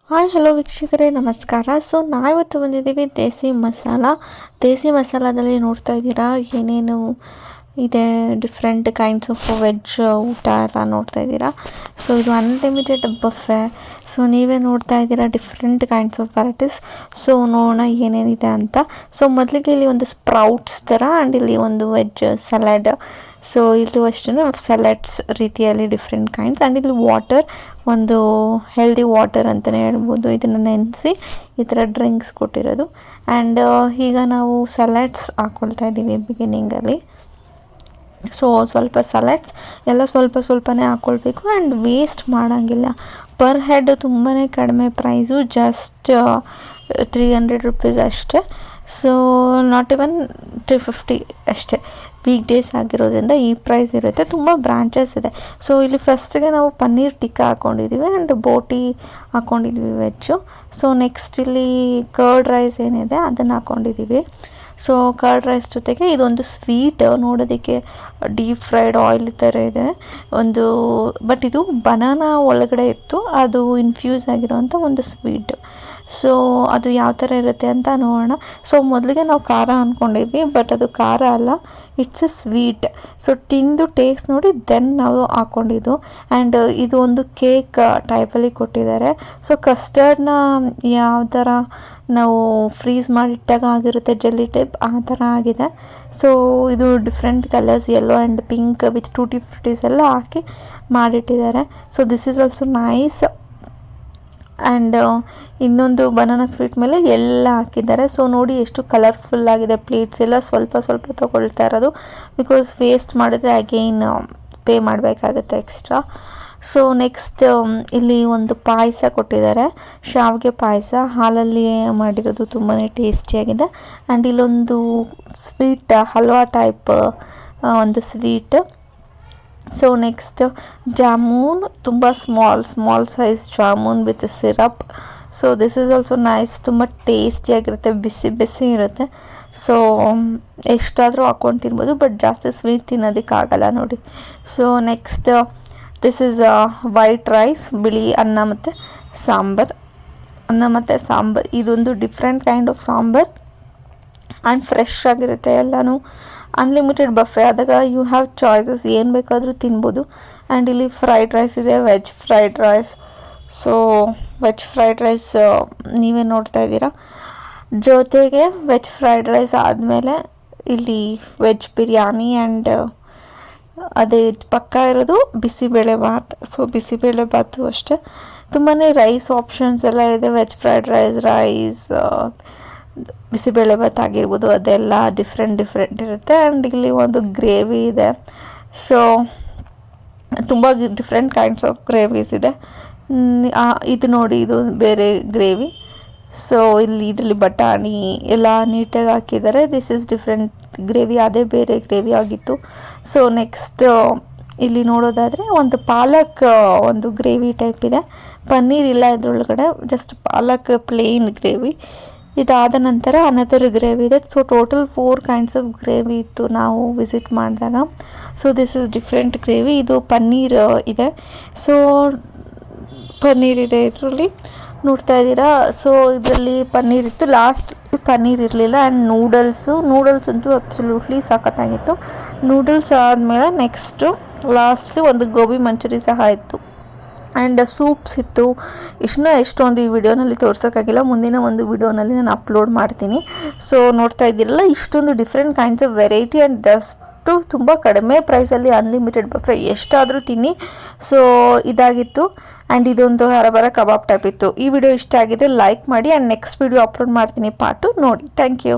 Hi hello ವೀಕ್ಷಕರೇ ನಮಸ್ಕಾರ. So ನಾವಿವತ್ತು ಬಂದಿದ್ದೀವಿ ದೇಸಿ ಮಸಾಲದಲ್ಲಿ ನೋಡ್ತಾ ಇದ್ದೀರಾ ಏನೇನು ಇದೆ, ಡಿಫ್ರೆಂಟ್ ಕೈಂಡ್ಸ್ ಆಫ್ ವೆಜ್ ಊಟ ಎಲ್ಲ ನೋಡ್ತಾ ಇದ್ದೀರಾ. ಸೊ ಇದು ಅನ್ಲಿಮಿಟೆಡ್ ಬಫೆ. ಸೊ ನೀವೇ ನೋಡ್ತಾ ಇದ್ದೀರಾ different kinds of varieties. So ನೋಡೋಣ ಏನೇನಿದೆ ಅಂತ. ಸೊ ಮೊದಲಿಗೆ ಇಲ್ಲಿ ಒಂದು ಸ್ಪ್ರೌಟ್ಸ್ ಥರ ಆ್ಯಂಡ್ ಇಲ್ಲಿ ಒಂದು ವೆಜ್ ಸಲಾಡ್. ಸೊ ಇಲ್ಲೂ ಅಷ್ಟೇ ಸಲಾಡ್ಸ್ ರೀತಿಯಲ್ಲಿ ಡಿಫ್ರೆಂಟ್ ಕೈಂಡ್ಸ್ ಆ್ಯಂಡ್ ಇಲ್ಲಿ ವಾಟರ್, ಒಂದು ಹೆಲ್ದಿ ವಾಟರ್ ಅಂತಲೇ ಹೇಳ್ಬೋದು. ಇದನ್ನು ನೆನೆಸಿ ಈ ಥರ ಡ್ರಿಂಕ್ಸ್ ಕೊಟ್ಟಿರೋದು. ಆ್ಯಂಡ್ ಈಗ ನಾವು ಸಲಾಡ್ಸ್ ಹಾಕ್ಕೊಳ್ತಾ ಇದ್ದೀವಿ ಬಿಗಿನಿಂಗಲ್ಲಿ. ಸೊ ಸ್ವಲ್ಪ ಸಲಾಡ್ಸ್ ಎಲ್ಲ ಸ್ವಲ್ಪನೇ ಹಾಕ್ಕೊಳ್ಬೇಕು ಆ್ಯಂಡ್ ವೇಸ್ಟ್ ಮಾಡೋಂಗಿಲ್ಲ. ಪರ್ ಹೆಡ್ ತುಂಬಾ ಕಡಿಮೆ ಪ್ರೈಸು, ಜಸ್ಟ್ 300 ರುಪೀಸ್ ಅಷ್ಟೇ. ಸೊ ನಾಟ್ ಇವನ್ 350 ಅಷ್ಟೇ. ವೀಕ್ ಡೇಸ್ ಆಗಿರೋದ್ರಿಂದ ಈ ಪ್ರೈಸ್ ಇರುತ್ತೆ. ತುಂಬ ಬ್ರಾಂಚಸ್ ಇದೆ. ಸೊ ಇಲ್ಲಿ ಫಸ್ಟಿಗೆ ನಾವು ಪನ್ನೀರ್ ಟಿಕ್ಕಾ ಹಾಕ್ಕೊಂಡಿದ್ದೀವಿ ಆ್ಯಂಡ್ ಬೋಟಿ ಹಾಕ್ಕೊಂಡಿದ್ವಿ ವೆಜ್ಜು. ಸೊ ನೆಕ್ಸ್ಟ್ ಇಲ್ಲಿ ಕರ್ಡ್ ರೈಸ್ ಏನಿದೆ ಅದನ್ನು ಹಾಕ್ಕೊಂಡಿದ್ದೀವಿ. ಸೊ ಕರ್ಡ್ ರೈಸ್ ಜೊತೆಗೆ ಇದೊಂದು ಸ್ವೀಟ್, ನೋಡೋದಕ್ಕೆ ಡೀಪ್ ಫ್ರೈಡ್ ಆಯಿಲ್ ಥರ ಇದೆ ಒಂದು, ಬಟ್ ಇದು ಬನಾನಾ ಒಳಗಡೆ ಇತ್ತು, ಅದು ಇನ್ಫ್ಯೂಸ್ ಆಗಿರೋವಂಥ ಒಂದು ಸ್ವೀಟ್. ಸೊ ಅದು ಯಾವ ಥರ ಇರುತ್ತೆ ಅಂತ ನೋಡೋಣ. ಸೊ ಮೊದಲಿಗೆ ನಾವು ಖಾರ ಅಂದ್ಕೊಂಡಿದ್ವಿ, ಬಟ್ ಅದು ಖಾರ ಅಲ್ಲ, ಇಟ್ಸ್ ಎ ಸ್ವೀಟ್. ಸೊ ತಿಂದು ಟೇಸ್ಟ್ ನೋಡಿ ದೆನ್ ನಾವು ಹಾಕ್ಕೊಂಡಿದ್ದು. ಆ್ಯಂಡ್ ಇದು ಒಂದು ಕೇಕ್ ಟೈಪಲ್ಲಿ ಕೊಟ್ಟಿದ್ದಾರೆ. ಸೊ ಕಸ್ಟರ್ಡ್ನ ಯಾವ ಥರ ನಾವು ಫ್ರೀಸ್ ಮಾಡಿಟ್ಟಾಗ ಆಗಿರುತ್ತೆ ಜೆಲ್ಲಿ ಟೈಪ್, ಆ ಥರ ಆಗಿದೆ. ಸೊ ಇದು different colours, yellow and pink with tutti ಫ್ರೂಟೀಸ್ ಎಲ್ಲ ಹಾಕಿ ಮಾಡಿಟ್ಟಿದ್ದಾರೆ. So this is also nice. And ಇನ್ನೊಂದು ಬನಾನಾ ಸ್ವೀಟ್ ಮೇಲೆ ಎಲ್ಲ ಹಾಕಿದ್ದಾರೆ. ಸೊ ನೋಡಿ ಎಷ್ಟು ಕಲರ್ಫುಲ್ ಆಗಿದೆ. ಪ್ಲೇಟ್ಸ್ ಎಲ್ಲ ಸ್ವಲ್ಪ ತೊಗೊಳ್ತಾ ಇರೋದು, ಬಿಕಾಸ್ ವೇಸ್ಟ್ ಮಾಡಿದ್ರೆ ಅಗೈನ್ ಪೇ ಮಾಡಬೇಕಾಗುತ್ತೆ ಎಕ್ಸ್ಟ್ರಾ. ಸೊ ನೆಕ್ಸ್ಟ್ ಇಲ್ಲಿ ಒಂದು ಪಾಯಸ ಕೊಟ್ಟಿದ್ದಾರೆ, ಶಾವಿಗೆ ಪಾಯಸ, ಹಾಲಲ್ಲಿ ಮಾಡಿರೋದು, ತುಂಬಾ ಟೇಸ್ಟಿಯಾಗಿದೆ. ಆ್ಯಂಡ್ ಇಲ್ಲೊಂದು ಸ್ವೀಟ್ ಹಲ್ವಾ ಟೈಪ್ ಒಂದು ಸ್ವೀಟ್. ಸೊ ನೆಕ್ಸ್ಟ್ ಜಾಮೂನ್, ತುಂಬ small size jamun with syrup. So this is also nice, ತುಂಬ ಟೇಸ್ಟಿಯಾಗಿರುತ್ತೆ, ಬಿಸಿ ಇರುತ್ತೆ. ಸೊ ಎಷ್ಟಾದರೂ ಹಾಕ್ಕೊಂಡು ತಿನ್ಬೋದು, ಬಟ್ ಜಾಸ್ತಿ ಸ್ವೀಟ್ ತಿನ್ನೋದಕ್ಕಾಗಲ್ಲ ನೋಡಿ. So next this is white rice, ಬಿಳಿ ಅನ್ನ ಮತ್ತು ಸಾಂಬಾರ್. ಇದೊಂದು different kind of sambar and fresh ಆಗಿರುತ್ತೆ ಎಲ್ಲನೂ. ಅನ್ಲಿಮಿಟೆಡ್ ಬಫೆ ಆದಾಗ ಯು ಹ್ಯಾವ್ ಚಾಯ್ಸಸ್, ಏನು ಬೇಕಾದರೂ ತಿನ್ಬೋದು. ಆ್ಯಂಡ್ ಇಲ್ಲಿ ಫ್ರೈಡ್ ರೈಸ್ ಇದೆ, veg fried rice. So veg fried rice ನೀವೇ ನೋಡ್ತಾ ಇದ್ದೀರಾ. ಜೊತೆಗೆ ವೆಜ್ ಫ್ರೈಡ್ ರೈಸ್ ಆದಮೇಲೆ ಇಲ್ಲಿ ವೆಜ್ ಬಿರಿಯಾನಿ ಆ್ಯಂಡ್ ಅದೇ ಪಕ್ಕ ಇರೋದು ಬಿಸಿಬೇಳೆಭಾತ್. ಸೊ ಬಿಸಿಬೇಳೆಭಾತು ಅಷ್ಟೇ, ತುಂಬಾ ರೈಸ್ ಆಪ್ಷನ್ಸ್ ಎಲ್ಲ ಇದೆ. ವೆಜ್ ಫ್ರೈಡ್ ರೈಸ್, ಬಿಸಿಬೇಳೆಭಾತ್ ಆಗಿರ್ಬೋದು, ಅದೆಲ್ಲ ಡಿಫ್ರೆಂಟ್ ಇರುತ್ತೆ. ಆ್ಯಂಡ್ ಇಲ್ಲಿ ಒಂದು ಗ್ರೇವಿ ಇದೆ. ಸೊ ತುಂಬ ಡಿಫ್ರೆಂಟ್ ಕೈಂಡ್ಸ್ ಆಫ್ ಗ್ರೇವೀಸ್ ಇದೆ. ಇದು ನೋಡಿ, ಇದು ಬೇರೆ ಗ್ರೇವಿ. ಸೊ ಇದರಲ್ಲಿ ಬಟಾಣಿ ಎಲ್ಲ ನೀಟಾಗಿ ಹಾಕಿದ್ದಾರೆ. ದಿಸ್ ಈಸ್ ಡಿಫ್ರೆಂಟ್ ಗ್ರೇವಿ, ಅದೇ ಬೇರೆ ಗ್ರೇವಿ ಆಗಿತ್ತು. ಸೊ ನೆಕ್ಸ್ಟ್ ಇಲ್ಲಿ ನೋಡೋದಾದರೆ ಒಂದು ಪಾಲಕ್ ಒಂದು ಗ್ರೇವಿ ಟೈಪ್ ಇದೆ, ಪನ್ನೀರ್ ಇಲ್ಲ ಇದರೊಳಗಡೆ, ಜಸ್ಟ್ ಪಾಲಕ್ ಪ್ಲೇನ್ ಗ್ರೇವಿ. ಇದಾದ ನಂತರ ಅನದರ್ ಗ್ರೇವಿ ಇದೆ. So total 4 kinds of gravy ಇತ್ತು ನಾವು ವಿಸಿಟ್ ಮಾಡಿದಾಗ. So this is different gravy. ಇದು ಪನ್ನೀರ್ ಇದೆ. ಸೊ ಪನ್ನೀರ್ ಇದೆ ಇದರಲ್ಲಿ, ನೋಡ್ತಾ ಇದ್ದೀರಾ. ಸೊ ಇದರಲ್ಲಿ ಪನ್ನೀರ್ ಇತ್ತು, ಲಾಸ್ಟ್ ಪನ್ನೀರ್ ಇರಲಿಲ್ಲ. ಆ್ಯಂಡ್ ನೂಡಲ್ಸ್ ಅಂತೂ ಅಬ್ಸಲ್ಯೂಟ್ಲಿ ಸಖತ್ತಾಗಿತ್ತು. ನೂಡಲ್ಸ್ ಆದಮೇಲೆ ನೆಕ್ಸ್ಟು ಲಾಸ್ಟ್ಲಿ ಒಂದು ಗೋಬಿ ಮಂಚೂರಿ ಸಹ ಇತ್ತು. ಆ್ಯಂಡ್ ಸೂಪ್ಸ್ ಇತ್ತು. ಎಷ್ಟೊಂದು ಈ ವಿಡಿಯೋನಲ್ಲಿ ತೋರ್ಸೋಕ್ಕಾಗಿಲ್ಲ, ಮುಂದಿನ ಒಂದು ವಿಡಿಯೋನಲ್ಲಿ ನಾನು ಅಪ್ಲೋಡ್ ಮಾಡ್ತೀನಿ. ಸೊ ನೋಡ್ತಾ ಇದ್ದೀರಲ್ಲ, ಇಷ್ಟೊಂದು different kinds of variety and ತುಂಬ ಕಡಿಮೆ ಪ್ರೈಸಲ್ಲಿ ಅನ್ಲಿಮಿಟೆಡ್ ಬಫೆ, ಎಷ್ಟಾದರೂ ತಿನ್ನಿ. ಸೊ ಇದಾಗಿತ್ತು. ಆ್ಯಂಡ್ ಇದೊಂದು ಹರಬರ ಕಬಾಬ್ ಟೈಪ್ ಇತ್ತು. ಈ ವಿಡಿಯೋ ಇಷ್ಟ ಆಗಿದೆ ಲೈಕ್ ಮಾಡಿ, ಆ್ಯಂಡ್ ನೆಕ್ಸ್ಟ್ ವಿಡಿಯೋ ಅಪ್ಲೋಡ್ ಮಾಡ್ತೀನಿ ಪಾರ್ಟ್ 2 ನೋಡಿ. Thank you.